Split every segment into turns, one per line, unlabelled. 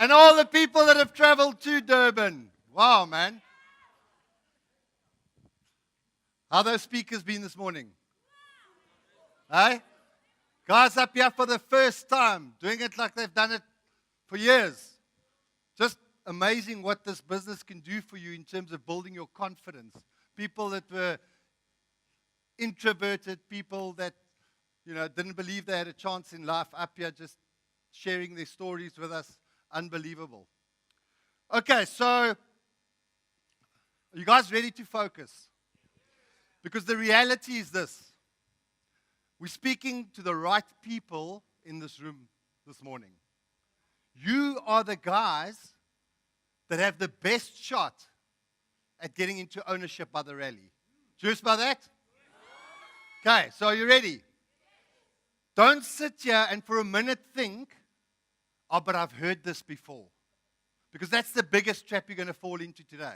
And all the people that have traveled to Durban. Wow, man. How those speakers been this morning? Hey? Guys up here for the first time, doing it like they've done it for years. Just amazing what this business can do for you in terms of building your confidence. People that were introverted, people that didn't believe they had a chance in life, up here just sharing their stories with us. Unbelievable. Okay, so are you guys ready to focus? Because the reality is this. We're speaking to the right people in this room this morning. You are the guys that have the best shot at getting into ownership by the rally. Serious about that? Okay, so are you ready? Don't sit here and for a minute think, oh, but I've heard this before. Because that's the biggest trap you're going to fall into today.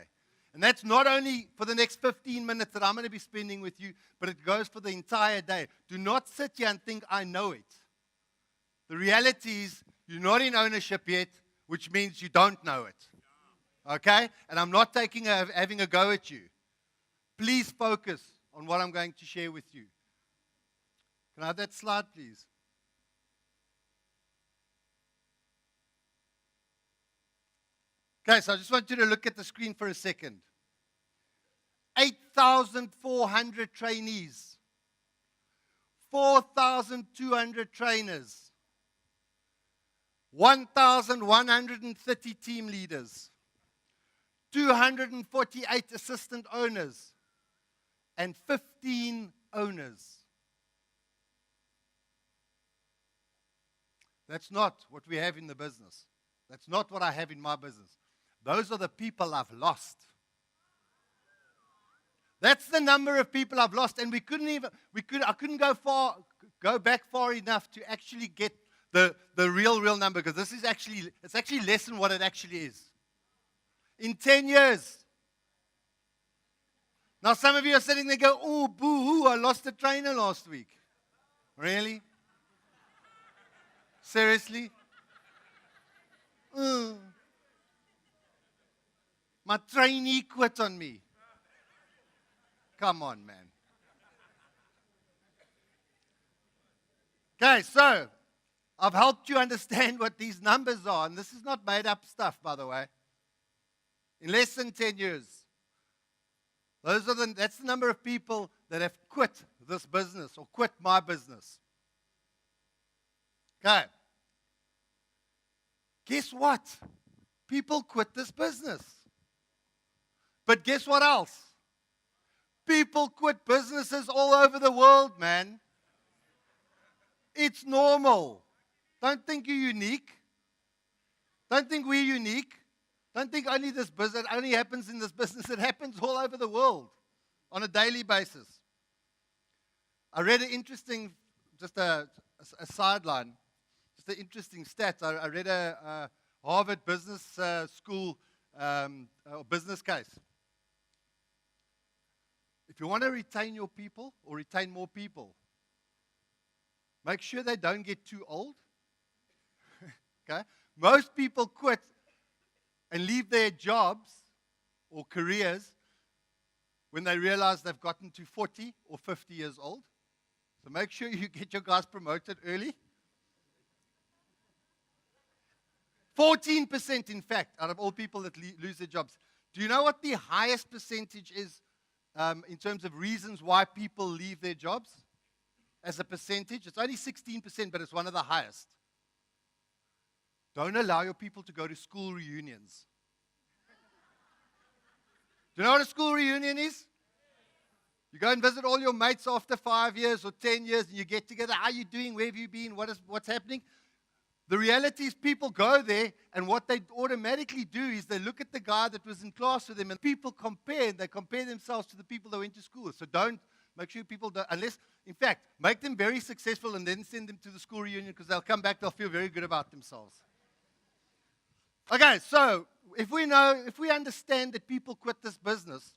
And that's not only for the next 15 minutes that I'm going to be spending with you, but it goes for the entire day. Do not sit here and think, I know it. The reality is, you're not in ownership yet, which means you don't know it. Okay? And I'm not having a go at you. Please focus on what I'm going to share with you. Can I have that slide, please? Okay, so I just want you to look at the screen for a second. 8,400 trainees, 4,200 trainers, 1,130 team leaders, 248 assistant owners, and 15 owners. That's not what we have in the business. That's not what I have in my business. Those are the people I've lost. That's the number of people I've lost, and I couldn't go back far enough to actually get the real number, because it's actually less than what it actually is. In 10 years. Now some of you are sitting there go, oh, boo-hoo, I lost a trainer last week. Really? Seriously? My trainee quit on me. Come on, man. Okay, so I've helped you understand what these numbers are, and this is not made up stuff, by the way. In less than 10 years, that's the number of people that have quit this business or quit my business. Okay. Guess what? People quit this business. But guess what else? People quit businesses all over the world, man. It's normal. Don't think you're unique. Don't think we're unique. Don't think only this business, it only happens in this business. It happens all over the world on a daily basis. I read an interesting, just a sideline, just an interesting stat. I read a Harvard Business School business case. If you want to retain your people or retain more people, make sure they don't get too old. Okay? Most people quit and leave their jobs or careers when they realize they've gotten to 40 or 50 years old. So make sure you get your guys promoted early. 14%, in fact, out of all people that lose their jobs. Do you know what the highest percentage is in terms of reasons why people leave their jobs? As a percentage, it's only 16%, but it's one of the highest. Don't allow your people to go to school reunions. Do you know what a school reunion is? You go and visit all your mates after 5 years or 10 years, and you get together. How are you doing? Where have you been? What's happening? The reality is people go there, and what they automatically do is they look at the guy that was in class with them, and people compare. They compare themselves to the people that went to school. So don't make sure people don't, unless, in fact, make them very successful and then send them to the school reunion, because they'll come back, they'll feel very good about themselves. Okay, so if we understand that people quit this business,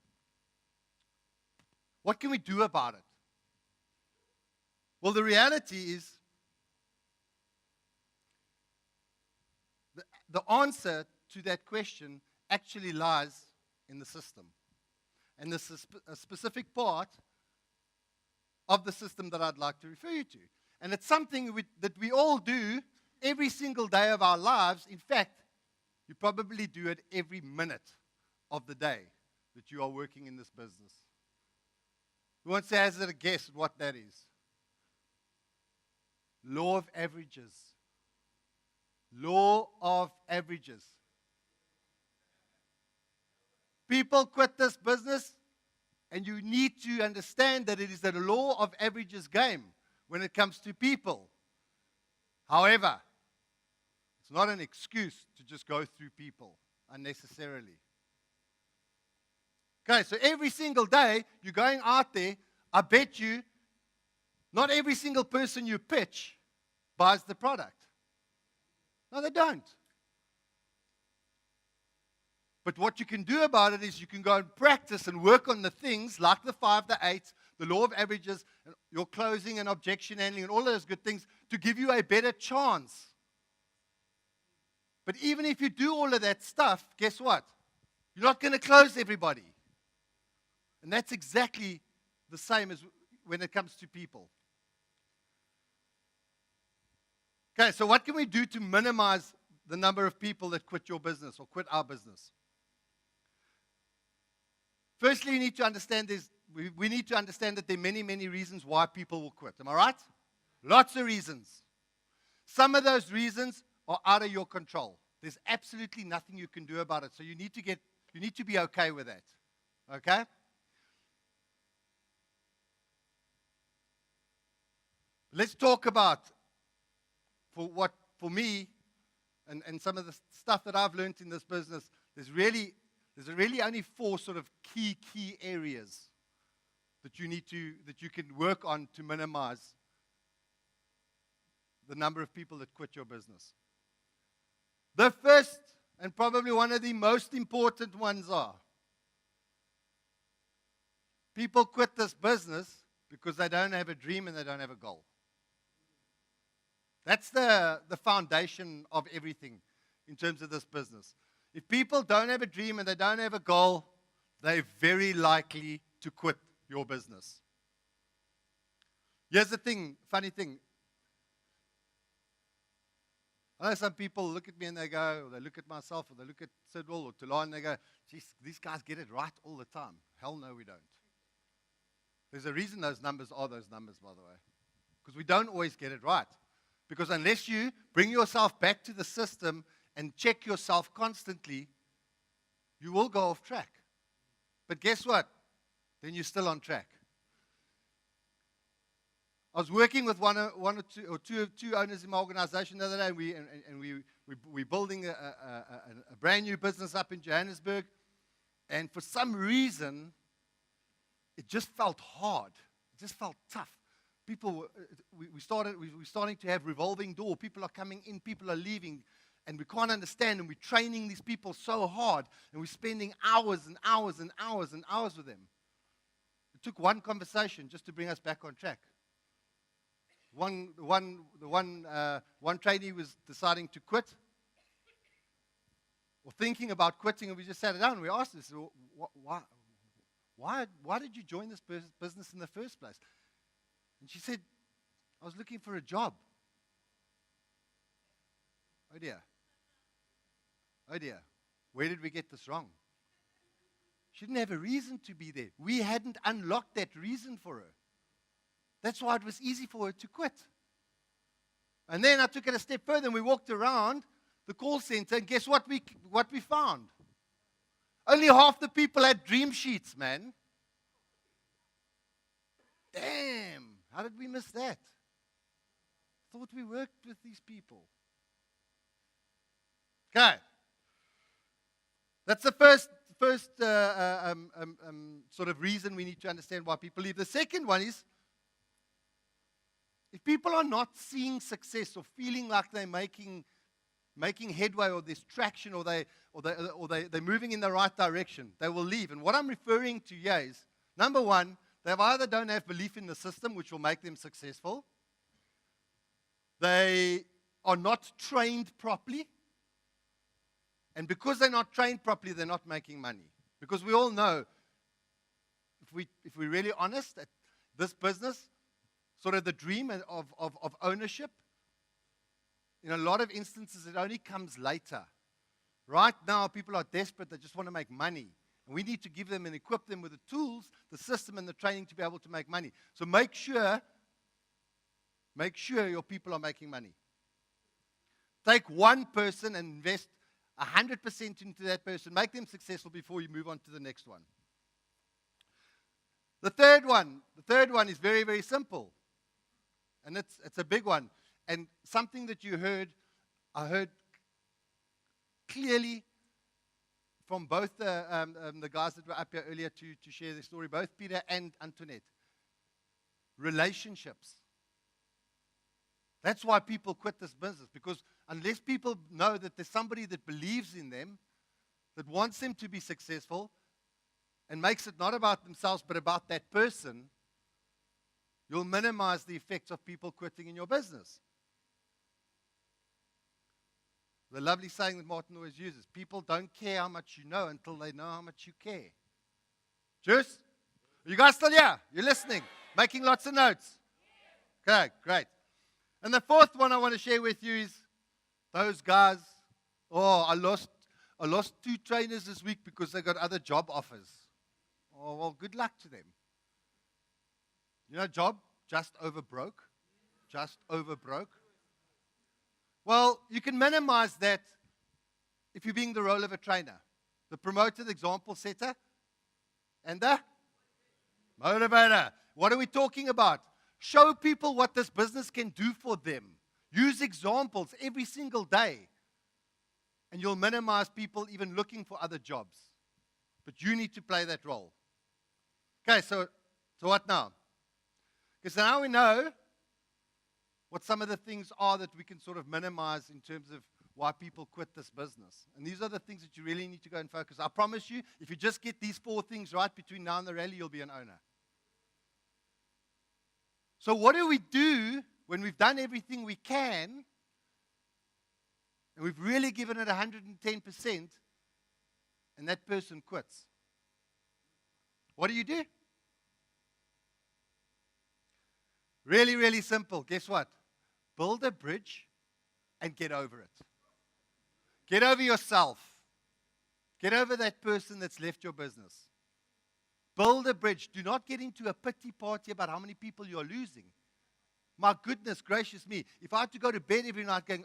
what can we do about it? Well, the reality is, the answer to that question actually lies in the system. And this is a specific part of the system that I'd like to refer you to. And it's something that we all do every single day of our lives. In fact, you probably do it every minute of the day that you are working in this business. Who wants to hazard a guess what that is? Law of averages. Law of averages. People quit this business, and you need to understand that it is a law of averages game when it comes to people. However, it's not an excuse to just go through people unnecessarily. Okay, so every single day you're going out there, I bet you not every single person you pitch buys the product. No, they don't. But what you can do about it is you can go and practice and work on the things like the 5, the 8, the law of averages, your closing and objection handling and all those good things to give you a better chance. But even if you do all of that stuff, guess what? You're not going to close everybody. And that's exactly the same as when it comes to people. Okay, so what can we do to minimize the number of people that quit your business or quit our business? Firstly, you need to understand we need to understand that there are many, many reasons why people will quit. Am I right? Lots of reasons. Some of those reasons are out of your control. There's absolutely nothing you can do about it. So you need to be okay with that. Okay? Let's talk about for me and some of the stuff that I've learned in this business. There's really only 4 sort of key areas that you can work on to minimize the number of people that quit your business. The first and probably one of the most important ones are people quit this business because they don't have a dream and they don't have a goal. That's the foundation of everything in terms of this business. If people don't have a dream and they don't have a goal, they're very likely to quit your business. Here's the funny thing. I know some people look at me and they go, or they look at myself, or they look at Sidwell or Tolan, and they go, geez, these guys get it right all the time. Hell no, we don't. There's a reason those numbers are those numbers, by the way. Because we don't always get it right. Because unless you bring yourself back to the system and check yourself constantly, you will go off track. But guess what? Then you're still on track. I was working with two owners in my organization the other day, and we're building a brand new business up in Johannesburg. And for some reason, it just felt hard. It just felt tough. We're starting to have revolving door. People are coming in, people are leaving, and we can't understand. And we're training these people so hard, and we're spending hours and hours and hours and hours with them. It took one conversation just to bring us back on track. One trainee was deciding to quit, or thinking about quitting, and we just sat down and we asked this, why did you join this business in the first place? And she said, I was looking for a job. Oh dear. Oh dear. Where did we get this wrong? She didn't have a reason to be there. We hadn't unlocked that reason for her. That's why it was easy for her to quit. And then I took it a step further and we walked around the call center, and guess what we found? Only half the people had dream sheets, man. Damn. How did we miss that? Thought we worked with these people. Okay. That's the first sort of reason we need to understand why people leave. The second one is, if people are not seeing success or feeling like they're making headway, or there's traction, or they're moving in the right direction, they will leave. And what I'm referring to here is, number one, they either don't have belief in the system, which will make them successful. They are not trained properly. And because they're not trained properly, they're not making money. Because we all know, if we're really honest, that this business, sort of the dream of ownership, in a lot of instances, it only comes later. Right now, people are desperate. They just want to make money. And we need to give them and equip them with the tools, the system, and the training to be able to make money. So make sure your people are making money. Take one person and invest 100% into that person. Make them successful before you move on to the next one. The third one is very, very simple. And it's a big one. And something that I heard clearly from both the guys that were up here earlier to share their story, both Peter and Antoinette. Relationships. That's why people quit this business, because unless people know that there's somebody that believes in them, that wants them to be successful, and makes it not about themselves but about that person, you'll minimize the effects of people quitting in your business. The lovely saying that Martin always uses, people don't care how much you know until they know how much you care. Juice? Are you guys still here? You're listening? Making lots of notes? Okay, great. And the fourth one I want to share with you is those guys, I lost 2 trainers this week because they got other job offers. Oh, well, good luck to them. You know, job just over broke. Just over broke. Well, you can minimize that if you're being the role of a trainer. The promoter, the example setter, and the motivator. What are we talking about? Show people what this business can do for them. Use examples every single day. And you'll minimize people even looking for other jobs. But you need to play that role. Okay, so what now? Because now we know what some of the things are that we can sort of minimize in terms of why people quit this business. And these are the things that you really need to go and focus. I promise you, if you just get these 4 things right between now and the rally, you'll be an owner. So what do we do when we've done everything we can and we've really given it 110% and that person quits? What do? Really, really simple. Guess what? Build a bridge and get over it. Get over yourself. Get over that person that's left your business. Build a bridge. Do not get into a pity party about how many people you're losing. My goodness gracious me. If I had to go to bed every night going,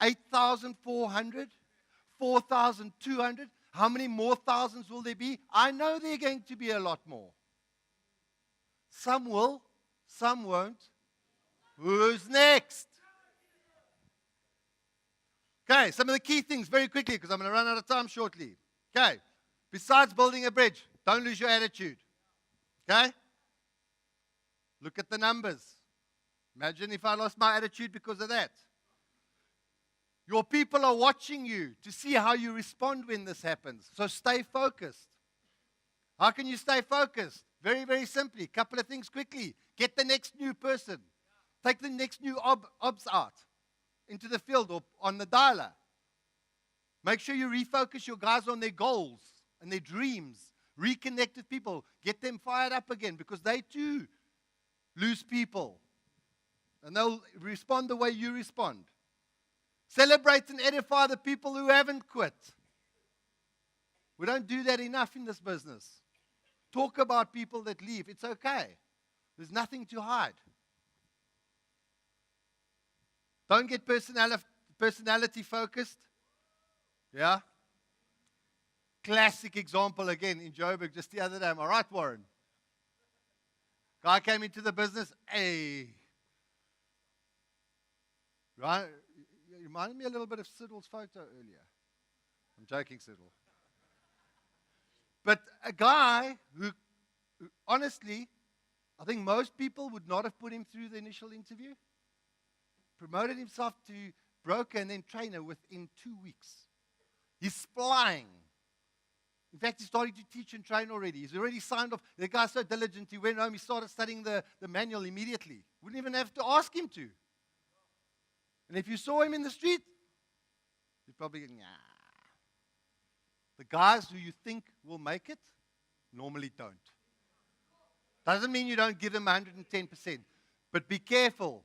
8,400, 4,200, how many more thousands will there be? I know there are going to be a lot more. Some will, some won't. Who's next? Okay, some of the key things very quickly because I'm going to run out of time shortly. Okay, besides building a bridge, don't lose your attitude. Okay? Look at the numbers. Imagine if I lost my attitude because of that. Your people are watching you to see how you respond when this happens. So stay focused. How can you stay focused? Very, very simply. Couple of things quickly. Get the next new person. Take the next new obs out into the field or on the dialer. Make sure you refocus your guys on their goals and their dreams. Reconnect with people. Get them fired up again because they too lose people. And they'll respond the way you respond. Celebrate and edify the people who haven't quit. We don't do that enough in this business. Talk about people that leave. It's okay. There's nothing to hide. Don't get personality focused. Yeah? Classic example again in Joburg just the other day. Am I right, Warren? Guy came into the business. Hey. Right? You reminded me a little bit of Sidwell's photo earlier. I'm joking, Sidwell. But a guy who honestly, I think most people would not have put him through the initial interview. Promoted himself to broker and then trainer within 2 weeks. He's flying. In fact, he's starting to teach and train already. He's already signed off. The guy's so diligent, he went home, he started studying the manual immediately. Wouldn't even have to ask him to. And if you saw him in the street, you'd probably go, nah. The guys who you think will make it normally don't. Doesn't mean you don't give them 110%, but be careful.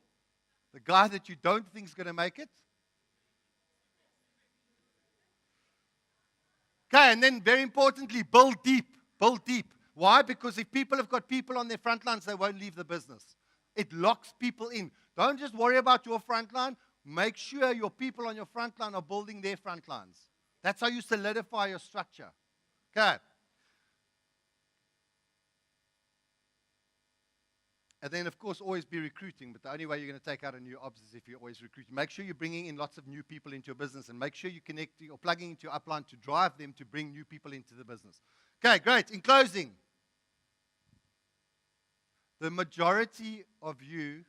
The guy that you don't think is going to make it. Okay, and then very importantly, build deep. Build deep. Why? Because if people have got people on their front lines, they won't leave the business. It locks people in. Don't just worry about your front line. Make sure your people on your front line are building their front lines. That's how you solidify your structure. Okay. And then, of course, always be recruiting. But the only way you're going to take out a new ops is if you're always recruiting. Make sure you're bringing in lots of new people into your business. And make sure you connect or plugging into your upline to drive them to bring new people into the business. Okay, great. In closing, the majority of you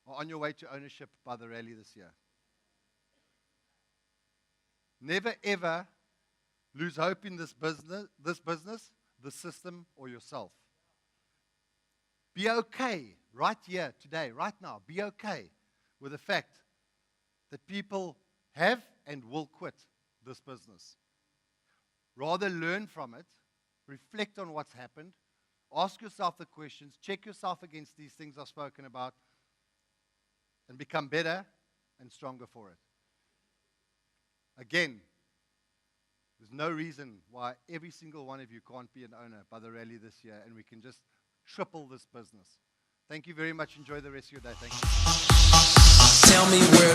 are on your way to ownership by the rally this year. Never, ever lose hope in this business, the system, or yourself. Be okay right here, today, right now. Be okay with the fact that people have and will quit this business. Rather learn from it, reflect on what's happened, ask yourself the questions, check yourself against these things I've spoken about, and become better and stronger for it. Again, there's no reason why every single one of you can't be an owner by the rally this year, and we can just triple this business. Thank you very much. Enjoy the rest of your day. Thank you.
Tell me where